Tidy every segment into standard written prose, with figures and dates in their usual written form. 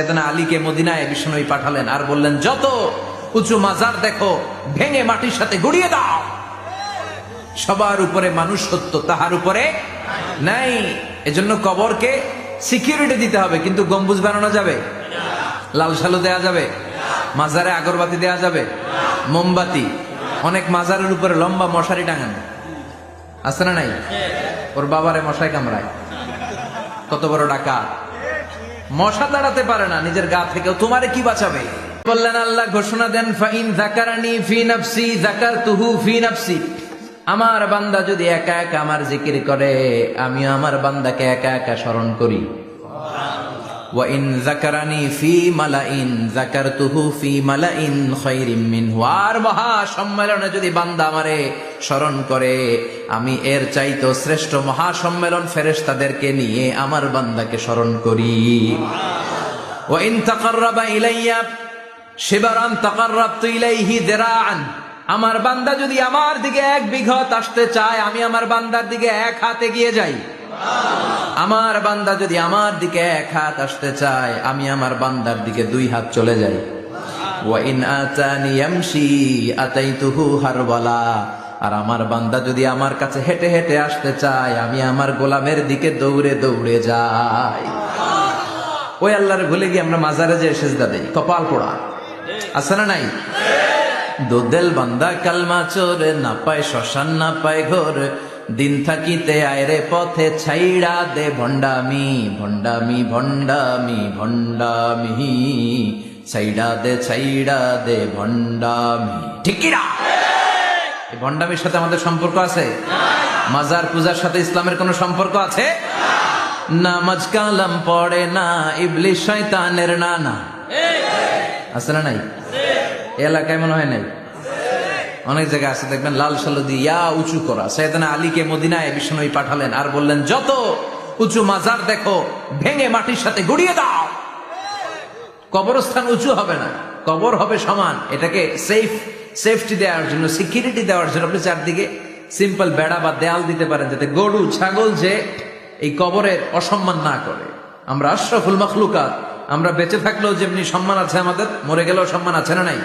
সাইয়েদনা আলীকে মদিনায় বিশ্বনবী পাঠালেন আর বললেন, যত উঁচু মাজার দেখো ভেঙে মাটির সাথে গুড়িয়ে দাও। সবার উপরে মানুষ সত্য, তাহার উপরে নাই। এজন্য কবরকে সিকিউরিটি দিতে হবে, কিন্তু গম্বুজ বানানো যাবে, লাল সালু দেয়া যাবে, মাজারে আগরবাতি দেয়া যাবে, মোমবাতি। অনেক মাজারের উপরে লম্বা মশারি টাঙানো আছে না নাই? ওর বাবারে মশাই কামড়ায়, কত বড় ডাকাত, মশা দাঁড়াতে পারে না নিজের গা থেকেও, তোমারে কি বাঁচাবে? বললেন আল্লাহ ঘোষণা দেন, ফাইন যাকারানি ফি নাফসি যাকারতুহু ফি নাফসি। আমার বান্দা যদি একা একা আমার জিকির করে, আমি আমার বান্দাকে একা একা স্মরণ করি। ওয়া ইন যাকারানি ফি মালাইন যাকারতুহু ফি মালাইন খায়রিম মিনহু। আর মহা সম্মেলনে যদি বান্দা আমারে স্মরণ করে, আমি এর চাইতো শ্রেষ্ঠ মহা সম্মেলন ফেরেশতাদেরকে নিয়ে আমার বান্দাকে স্মরণ করি। ওয়া ইন তাকাররাবা ইলাইয়া শিবরান তাকাররাবতু ইলাইহি দিরাআন। আমার বান্দা যদি আমার দিকে 1 বিঘত আসতে চায়, আমি আমার বান্দার দিকে 1 হাত এগিয়ে যাই। আমার বান্দা যদি আমার দিকে 1 হাত আসতে চায়, আমি আমার বান্দার দিকে 2 হাত চলে যাই। ওয়া ইন আতানি ইয়ামশি আতাইতুহু হারওয়ালা। আর আমার বান্দা যদি আমার কাছে হেঁটে হেঁটে আসতে চায়, আমি আমার গোলামের দিকে দৌড়ে দৌড়ে যাই। ওই আল্লাহরে ভুলে গিয়ে আমরা মাজারে যে সেজদা দেই, কপাল পোড়া আছে না নাই? দোদেল বান্দা কালমা চোরে, না পায় শ্মশান না পায় ঘর, দিন থাকিতে আয়রে পথে ছাইড়া দে ভণ্ডামি ভণ্ডামি ভণ্ডামি ভণ্ডামি, ছাইড়া দে ভণ্ডামি। ঠিক কি না? এই ভণ্ডামির সাথে আমাদের সম্পর্ক আছে? মাজার পূজার সাথে ইসলামের কোনো সম্পর্ক আছে? নামাজ কালাম পড়ে না, ইবলিশ শয়তানের নানা আছে না নাই? এলাকায় মনে হয় নাই, অনেক জায়গায় আছে দেখবেন লাল সালু দিয়া উঁচু করা। সাইয়েদনা আলীকে মদিনায় বিশ্বনবী পাঠালেন আর বললেন, যত উঁচু মাজার দেখো ভেঙে মাটির সাথে গুড়িয়ে দাও। কবরস্থান উঁচু হবে না, কবর হবে সমান। এটাকে সেফটি দেওয়ার জন্য, সিকিউরিটি দেওয়ার জন্য আপনি চারদিকে সিম্পল বেড়া বা দেয়াল দিতে পারেন, যাতে গরু ছাগল যে এই কবরের অসম্মান না করে। আমরা আশরাফুল মাখলুকাত, আমরা বেঁচে থাকলেও যেমনি সম্মান আছে আমাদের, মরে গেলেও সম্মান আছে না নাই?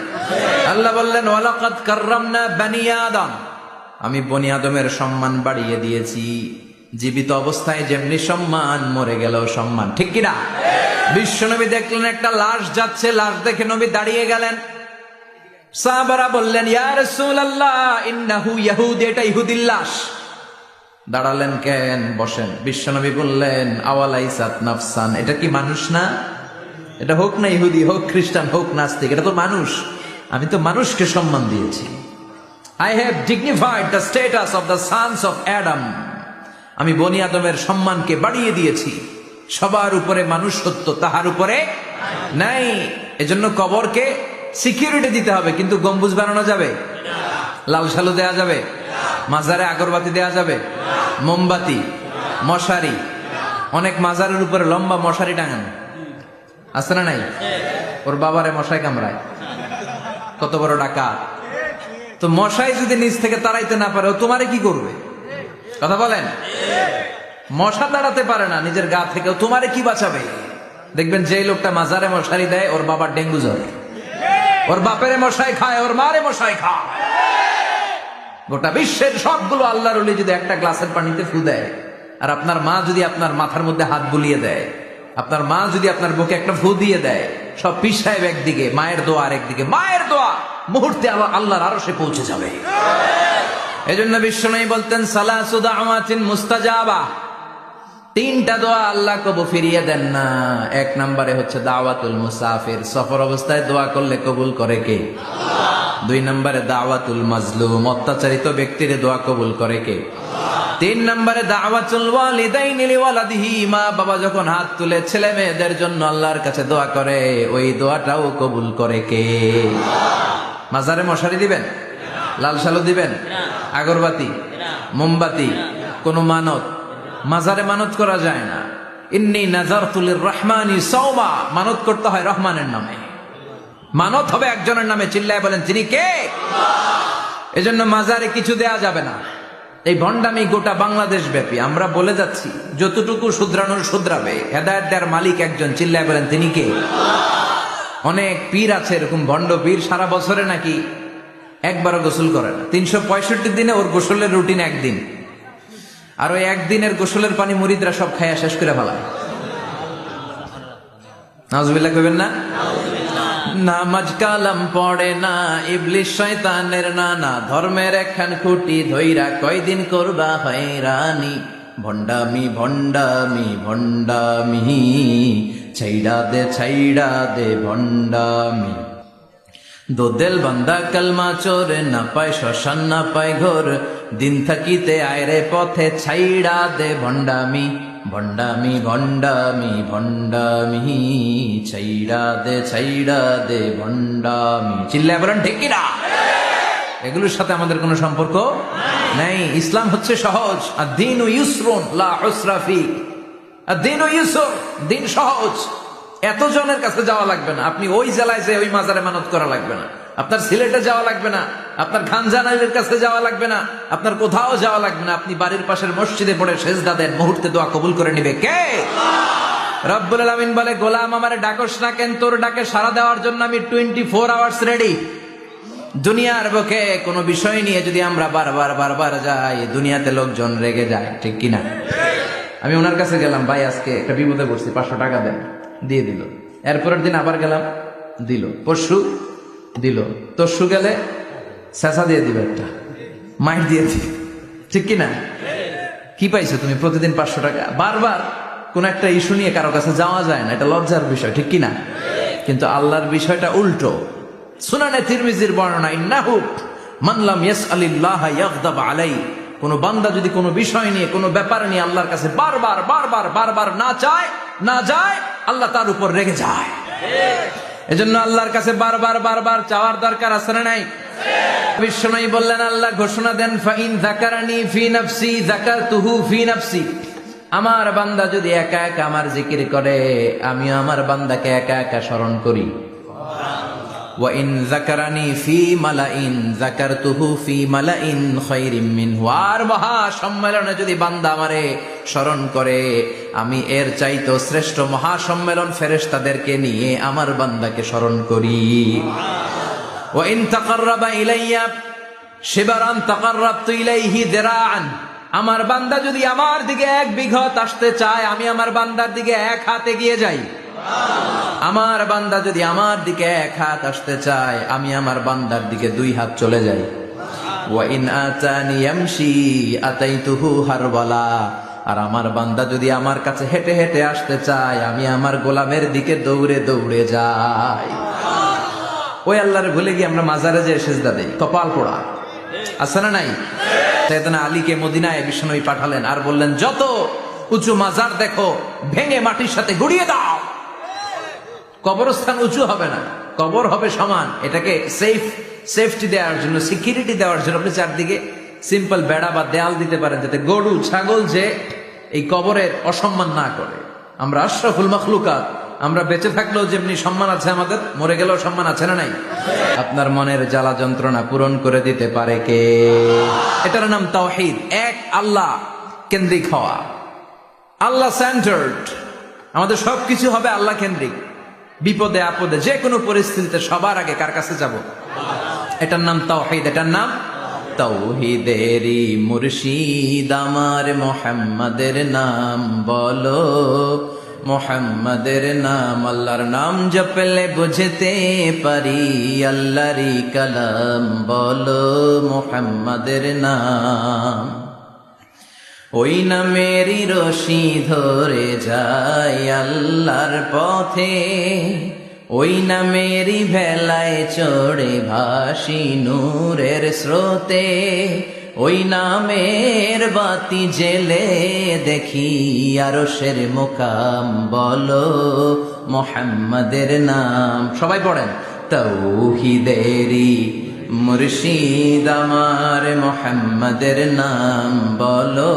আল্লাহ বললেন, ওয়ালাকাদ কাররামনা বানি আদম। আমি বনি আদমের সম্মান বাড়িয়ে দিয়েছি। জীবিত অবস্থায় যেমনি সম্মান, মরে গেলেও সম্মান। ঠিক কিনা? বিশ্বনবী দেখলেন একটা লাশ যাচ্ছে, লাশ দেখে নবী দাঁড়িয়ে গেলেন। সাহাবারা বললেন, ইয়া রাসূলুল্লাহ ইন্নাহু ইয়াহুদ, এটা ইহুদির লাশ। দাঁড়ালেন কেন? বসেন। বিশ্বনবী বললেন, আওয়ালাইসাত নাফসান, এটা কি মানুষ না? এটা হোক না ইহুদি, হোক খ্রিস্টান, হোক নাস্তিক, এটা তো মানুষ। আমি তো মানুষকে সম্মান দিয়েছি। I have dignified the status of the sons of Adam. আমি বনি আদমের সম্মানকে বাড়িয়ে দিয়েছি। সবার উপরে মানুষ সত্য, তাহার উপরে নাই। এজন্য কবরকে সিকিউরিটি দিতে হবে, কিন্তু গম্বুজ বানানো যাবে, লাল সালু দেয়া যাবে, মাজারে আগরবাতি দেয়া যাবে, মোমবাতি, মশারি। অনেক মাজারের উপরে লম্বা মশারি টাঙানো আছে না নাই? ওর বাবারে মশাই কামড়ায়, কত বড় ডাকাত। তো মশাই যদি নিজ থেকে তাড়াইতে না পারে, ও তোমারে কি করবে? কথা বলেন। মশা দাঁড়াতে পারে না নিজের গা থেকেও, তোমারে কি বাঁচাবে? দেখবেন যে লোকটা মাজারে মশারি দেয়, ওর বাবার ডেঙ্গু জ্বর, ওর বাপেরে মশাই খায়, ওর মারে মশাই খায়। গোটা বিশ্বের সবগুলো আল্লাহর ওলি যদি একটা গ্লাসের পানিতে ফু দেয়, আর আপনার মা যদি আপনার মাথার মধ্যে হাত বুলিয়ে দেয়, আপনার মা যদি আপনার বুকে একটা ফু দিয়ে দেয়, সব পীর সাহেব একদিকে, মায়ের দোয়া আরেকদিকে। মায়ের দোয়া মুহূর্তে আল্লাহর আরশে পৌঁছে যাবে। এজন্য বিশ্বনবী বলতেন, সালাসু দাওয়াতিন মুস্তাজাবা, 3টা দোয়া আল্লাহ কবুল ফিরিয়ে দেন না। 1 নম্বরে হচ্ছে দাওয়াতুল মুসাফির, সফর অবস্থায় দোয়া করলে কবুল করে কে? আল্লাহ। 2 নম্বরে দাওয়াতুল মাজলুম, অত্যাচারিত ব্যক্তির দোয়া কবুল করে কে? 3 নম্বরে দাওয়াতুল ওয়ালিদাইনি লিওয়ালাদিহি, মা বাবা যখন হাত তুলে ছেলে মেয়েদের জন্য আল্লাহর কাছে দোয়া করে, ওই দোয়াটাও কবুল করে কে? মাজারে মশারি দিবেন, লাল সালু দিবেন, আগরবাতি, মোমবাতি, কোন মানত? মাজারে মানত করা যায় না। ইন্নী নাযারতু লিররহমানি সাওমা, মানত করতে হয় রহমানের নামে। মানত হবে একজনের নামে। চিল্লায় বলেন, তিনি কে? আল্লাহ। এজন্য মাজারে কিছু দেয়া যাবে না, এই ভণ্ডামি গোটা বাংলাদেশ ব্যাপী। আমরা বলে যাচ্ছি যতটুকু শুধরানোর শুধরাবে। হেদায়েত দেওয়ার মালিক একজন, চিল্লায় বলেন তিনি কে? অনেক পীর আছে এরকম ভণ্ড পীর, সারা বছরে নাকি একবারও গোসল করে না, 365 দিনে ওর গোসলের রুটিন একদিন, আর ওই একদিনের গোসলের পানি মুরিদরা সব খাইয়া শেষ করে ফেলায়। নাউজুবিল্লাহ কইবেন না? নামাজ কালাম পড়ে না, ইবলিশ শয়তানের নানা, ধর্মের একখান খুঁটি ধইরা কয়দিন করবা হয়রানি। ভণ্ডামি ভণ্ডামি ভণ্ডামি, ছাইড়া দে ভণ্ডামি। দোদেল বান্দা কালমা চোর, না পায় শ্মশান না পায় ঘোর, দিন থাকিতে আয়রে পথে ছাইড়া দে ভণ্ডামি। ভণ্ডামি ভণ্ডামি ভণ্ডামি, ছাইড়া দে ভণ্ডামি। চিল্লায় বলেন ঠিক কিনা? এগুলোর সাথে আমাদের কোনো সম্পর্ক নাই। ইসলাম হচ্ছে সহজ। আদ-দীনু ইউসরুন লা উসরা ফি। আদ-দীনু ইউসর, দিন সহজ। এত জনের কাছে যাওয়া লাগবে না, আপনি ওই জেলায় যে ওই মাজারে মানত করা লাগবে না, আপনার সিলেটে যাওয়া লাগবে না, আপনার খানজানাইলের কাছে যাওয়া লাগবে না, আপনার কোথাও যাওয়া লাগবে না। আপনি বাড়ির পাশের মসজিদে পড়ে সেজদা দেন, মুহূর্তে দোয়া কবুল করে নিবে কে? রব্বুল আলামিন বলে, গোলাম আমারে ডাকস না কেন? তোর ডাকে সাড়া দেওয়ার জন্য আমি 24 আওয়ার্স রেডি। দুনিয়ার বুকে কোনো বিষয় নিয়ে যদি আমরা বারবার যাই, দুনিয়াতে লোকজন রেগে যায়, ঠিক কিনা? আমি ওনার কাছে গেলাম, ভাই আজকে একটা বিপদে পড়ছি, 500 টাকা দেন, দিয়ে দিল। এরপরের দিন আবার গেলাম, দিল। পরশু দিল, তরশু গেলে চেঁচা দিয়ে দিবে, একটা মাইট দিয়ে দিবে, ঠিক কিনা? কি পাইছো তুমি? প্রতিদিন 500 টাকা। বারবার কোন একটা ইস্যু নিয়ে কারো কাছে যাওয়া যায় না, এটা লজ্জার বিষয়, ঠিক কিনা? কিন্তু আল্লাহর বিষয়টা উল্টো। সুনানে তিরমিজির বর্ণনা, ইন্নাহু মান লাম ইয়াসআলিল্লাহ ইয়াগদাব আলাইহি। কোন বান্দা যদি কোনো বিষয় নিয়ে, কোনো ব্যাপার নিয়ে আল্লাহর কাছে বারবার না চায়, না যায়, আল্লাহ তার উপর রেগে যায়। এজন্য আল্লাহর কাছে বারবার চাওয়ার দরকার আছে না নাই? বিশ্বনবী বললেন, আল্লাহ ঘোষণা দেন, ফাইন যাকারানি ফি নাফসি যাকারতুহু ফি নাফসি। আমার বান্দা যদি একা একা আমার জিকির করে, আমি আমার বান্দাকে একা একা স্মরণ করি। ওয়া ইন যাকারানি ফি মালাইন যাকারতুহু ফি মালাইন খায়রিম মিনহু। আর মহা সম্মেলনে যদি বান্দা আমারে স্মরণ করে, আমি এর চাইতো শ্রেষ্ঠ মহা সম্মেলন ফেরেশতাদেরকে নিয়ে আমার বান্দাকে স্মরণ করি। ওয়া ইন তাকাররাবা ইলাইয়া শিবরান তাকাররাবতু ইলাইহি দিরাআন। আমার বান্দা যদি আমার দিকে 1 বিঘত আসতে চায়, আমি আমার বান্দার দিকে 1 হাত এগিয়ে যাই। আমার বান্দা যদি আমার দিকে 1 হাত আসতে চায়, আমি আমার বান্দার দিকে 2 হাত চলে যাই। ওয়া ইন আতানি ইয়ামশি আতাইতুহু হারওয়ালা। আর আমার বান্দা যদি আমার কাছে হেঁটে হেঁটে আসতে চায়, আমি আমার গোলামের দিকে দৌড়ে দৌড়ে যাই। ওই আল্লাহরে ভুলে গিয়ে আমরা মাজারে যে সেজদা দেই, কপাল পোড়া। আছে না নাই? সাইয়েদনা আলীকে মদিনায় বিশ্বনবী পাঠালেন আর বললেন, যত উঁচু মাজার দেখো ভেঙে মাটির সাথে গুড়িয়ে দাও। কবরস্থান উঁচু হবে না, কবর হবে সমান। এটাকে সেফটি দেওয়ার জন্য, সিকিউরিটি দেওয়ার জন্য আপনি চারদিকে সিম্পল বেড়া বা দেয়াল দিতে পারেন, যাতে গরু ছাগল যে এই কবরের অসম্মান না করে। আমরা আশরাফুল মাখলুকাত, আমরা বেঁচে থাকলেও যেমনি সম্মান আছে আমাদের, মরে গেলেও সম্মান আছে না নাই? আপনার মনের জ্বালা যন্ত্রণা পূরণ করে দিতে পারে কে? এটার নাম তাওহীদ। এক আল্লাহ কেন্দ্রিক হওয়া, আল্লাহ সেন্টার্ড। আমাদের সবকিছু হবে আল্লাহ কেন্দ্রিক। বিপদে আপদে যে কোনো পরিস্থিতিতে সবার আগে কার কাছে যাব? এটার নাম তাওহীদ। এটার নাম তাওহীদেরই মুর্শিদ আমার মুহাম্মাদের নাম বলো, মুহাম্মাদের নাম। আল্লাহর নাম জপলে বুঝতে পারি আল্লাহরই কালাম বলো, মুহাম্মাদের নাম। ওই নামেরই রশি ধরে যায় আল্লাহর পথে, ওই নামেরই ভেলায় চড়ে ভাসি নূরের স্রোতে। ওই নামের বাতি জেলে দেখি আরশের মুকাম বলো, মুহাম্মাদের নাম। সবাই পড়েন, তাওহীদেরই মুর্শিদ আমার মুহাম্মাদের নাম বলো,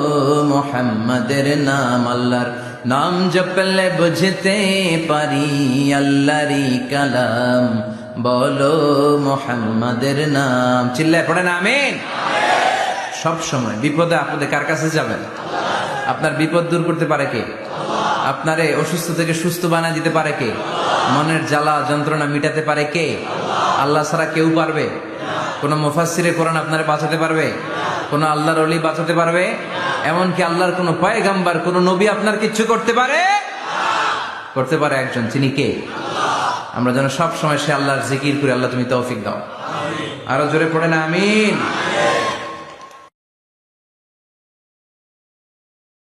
মুহাম্মাদের নাম। আল্লাহর নাম জপলে বুঝতে পারি আল্লাহরই কালাম বলো, মুহাম্মাদের নাম। চিল্লায় পড়েন আমিন। সব সময় বিপদে আপদে কার কাছে যাবেন? আপনার বিপদ দূর করতে পারে কে? আপনারে অসুস্থ থেকে সুস্থ বানিয়ে দিতে পারে কে? মনের জ্বালা যন্ত্রণা মিটাতে পারে কে? আল্লাহ ছাড়া কেউ পারবে? কোন মুফাসসিরে কোরআন আপনারে বাঁচাতে পারবে? কোন আল্লাহর ওলি বাঁচাতে পারবে? এমনকি আল্লাহর কোন পয়গাম্বার কোন নবী আপনার কিচ্ছু করতে পারে? করতে পারে একজন, তিনি কে? আমরা যেন সব সময় সে আল্লাহর জিকির করে, আল্লাহ তুমি তৌফিক দাও। আরো জোরে পড়ে না আমিন।